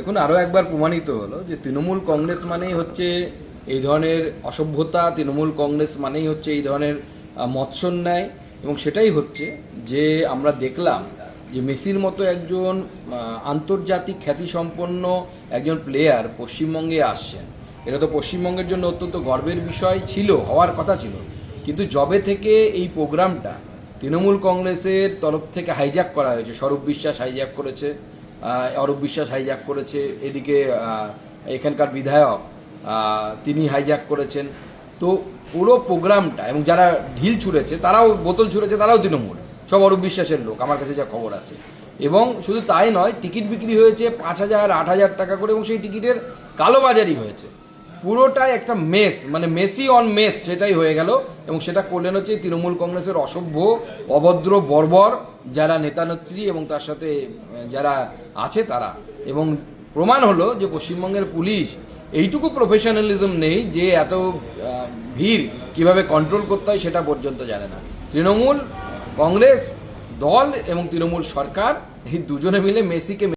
এখন আরো একবার প্রমাণিত হলো যে তৃণমূল কংগ্রেস মানেই হচ্ছে এই ধরনের অসভ্যতা, তৃণমূল কংগ্রেস মানেই হচ্ছে এই ধরনের মৎসন্যায়। এবং সেটাই হচ্ছে যে আমরা দেখলাম যে মেসির মতো একজন আন্তর্জাতিক খ্যাতিসম্পন্ন একজন প্লেয়ার পশ্চিমবঙ্গে আসছেন। এটা তো পশ্চিমবঙ্গের জন্য অত্যন্ত গর্বের বিষয় ছিল, হওয়ার কথা ছিল। কিন্তু যবে থেকে এই প্রোগ্রামটা তৃণমূল কংগ্রেসের তরফ থেকে হাইজ্যাক করা হয়েছে, স্বরূপ বিশ্বাস হাইজ্যাক করেছে, অরূপ বিশ্বাস হাইজ্যাক করেছে, এদিকে এখানকার বিধায়ক তিনি হাইজ্যাক করেছেন। তো পুরো প্রোগ্রামটা, এবং যারা ঢিল ছুঁড়েছে তারাও, বোতল ছুঁড়েছে তারাও তৃণমূল, সব অরূপ বিশ্বাসের লোক, আমার কাছে যা খবর আছে। এবং শুধু তাই নয়, টিকিট বিক্রি হয়েছে 5,000 8,000 টাকা করে, এবং সেই টিকিটের কালোবাজারি হয়েছে। পুরোটাই একটা মেস, মানে মেসি অন মেস সেটাই হয়ে গেল। এবং সেটা করলেন হচ্ছে তৃণমূল কংগ্রেসের অসভ্য, অভদ্র, বর্বর যারা নেতানেত্রী এবং তার সাথে যারা আছে তারা। এবং প্রমাণ হলো যে পশ্চিমবঙ্গের পুলিশ এইটুকু প্রফেশনালিজম নেই যে এত ভিড় কিভাবে কন্ট্রোল করতে হয় সেটা পর্যন্ত জানে না। তৃণমূল কংগ্রেস দল এবং তৃণমূল সরকার এই দুজনে মিলে মেসিকে